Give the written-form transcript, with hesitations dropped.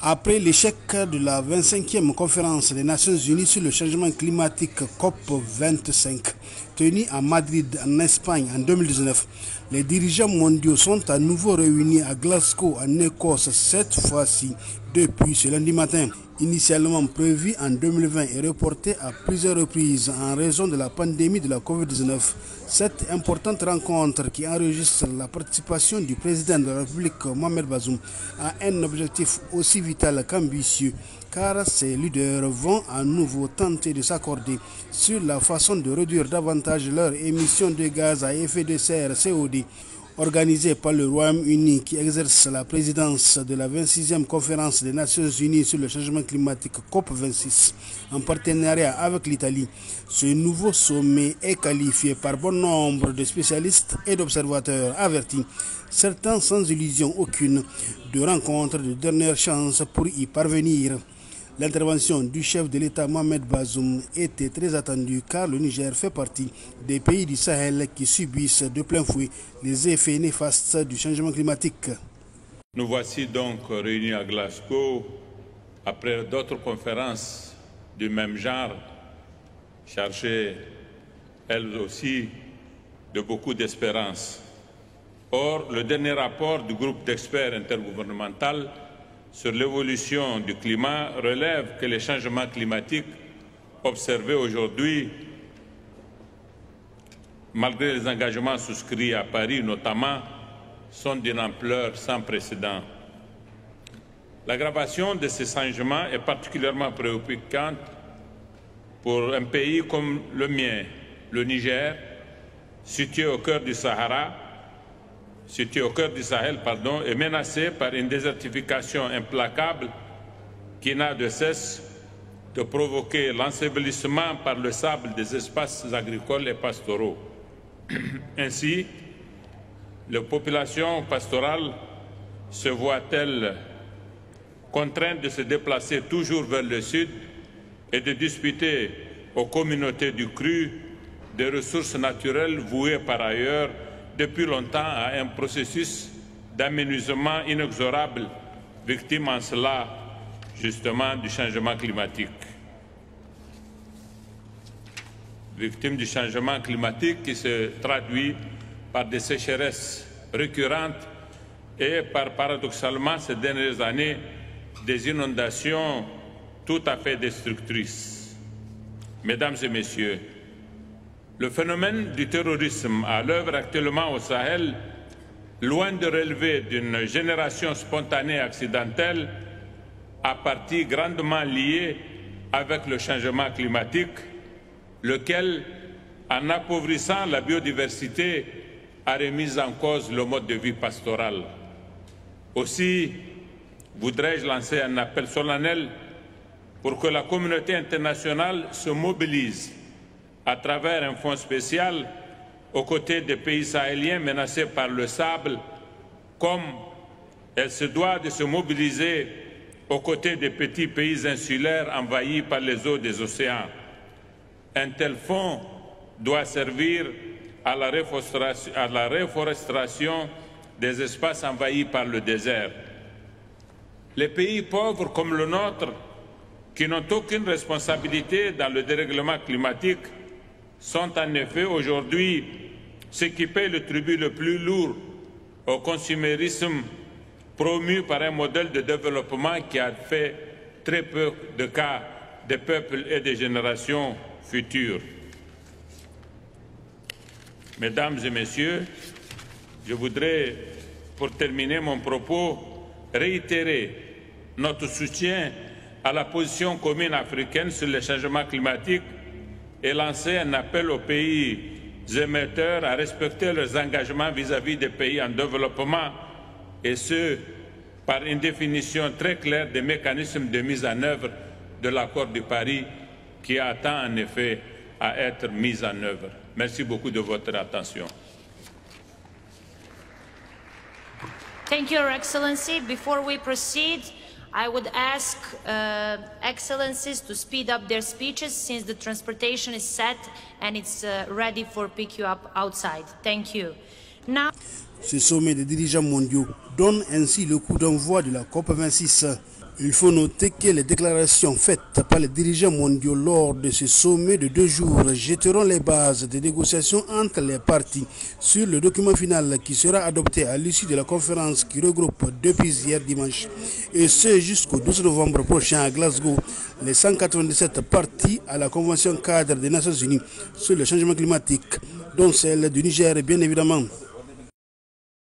Après l'échec de la 25e conférence des Nations Unies sur le changement climatique COP25, tenue à Madrid, en Espagne, en 2019, les dirigeants mondiaux sont à nouveau réunis à Glasgow, en Écosse, cette fois-ci depuis ce lundi matin. Initialement prévu en 2020 et reporté à plusieurs reprises en raison de la pandémie de la Covid-19, cette importante rencontre qui enregistre la participation du président de la République Mohamed Bazoum a un objectif aussi vital qu'ambitieux, car ces leaders vont à nouveau tenter de s'accorder sur la façon de réduire davantage leurs émissions de gaz à effet de serre (COD), organisée par le Royaume-Uni qui exerce la présidence de la 26e conférence des Nations Unies sur le changement climatique COP26 en partenariat avec l'Italie. Ce nouveau sommet est qualifié par bon nombre de spécialistes et d'observateurs avertis, certains sans illusion aucune, de rencontre de dernière chance pour y parvenir. L'intervention du chef de l'État Mohamed Bazoum était très attendue car le Niger fait partie des pays du Sahel qui subissent de plein fouet les effets néfastes du changement climatique. Nous voici donc réunis à Glasgow après d'autres conférences du même genre, chargées elles aussi de beaucoup d'espérance. Or, le dernier rapport du groupe d'experts intergouvernemental sur l'évolution du climat relève que les changements climatiques observés aujourd'hui, malgré les engagements souscrits à Paris notamment, sont d'une ampleur sans précédent. L'aggravation de ces changements est particulièrement préoccupante pour un pays comme le mien, le Niger, situé au cœur du Sahel, est menacé par une désertification implacable qui n'a de cesse de provoquer l'ensevelissement par le sable des espaces agricoles et pastoraux. Ainsi, les populations pastorales se voient-elles contraintes de se déplacer toujours vers le sud et de disputer aux communautés du cru des ressources naturelles vouées par ailleurs depuis longtemps à un processus d'aménagement inexorable, victime en cela justement du changement climatique. Victime du changement climatique qui se traduit par des sécheresses récurrentes et par, paradoxalement, ces dernières années, des inondations tout à fait destructrices. Mesdames et messieurs, le phénomène du terrorisme à l'œuvre actuellement au Sahel, loin de relever d'une génération spontanée accidentelle, a partie grandement liée avec le changement climatique, lequel, en appauvrissant la biodiversité, a remis en cause le mode de vie pastoral. Aussi, voudrais-je lancer un appel solennel pour que la communauté internationale se mobilise à travers un fonds spécial aux côtés des pays sahéliens menacés par le sable, comme elle se doit de se mobiliser aux côtés des petits pays insulaires envahis par les eaux des océans. Un tel fonds doit servir à la reforestation des espaces envahis par le désert. Les pays pauvres comme le nôtre, qui n'ont aucune responsabilité dans le dérèglement climatique, sont en effet aujourd'hui ceux qui paient le tribut le plus lourd au consumérisme promu par un modèle de développement qui a fait très peu de cas des peuples et des générations futures. Mesdames et messieurs, je voudrais, pour terminer mon propos, réitérer notre soutien à la position commune africaine sur le changement climatique et lancer un appel aux pays émetteurs à respecter leurs engagements vis-à-vis des pays en développement, et ce, par une définition très claire des mécanismes de mise en œuvre de l'accord de Paris qui attend en effet à être mis en œuvre. Merci beaucoup de votre attention. Thank you, Your Excellency. Before we proceed, I would ask Excellencies to speed up their speeches since the transportation is set and it's ready for pick you up outside. Thank you. Now... Ce sommet des dirigeants mondiaux donne ainsi le coup d'envoi de la COP26 Il faut noter que les déclarations faites par les dirigeants mondiaux lors de ce sommet de 2 jours jetteront les bases des négociations entre les parties sur le document final qui sera adopté à l'issue de la conférence qui regroupe depuis hier dimanche. Et ce jusqu'au 12 novembre prochain à Glasgow, les 197 parties à la Convention cadre des Nations Unies sur le changement climatique, dont celle du Niger bien évidemment.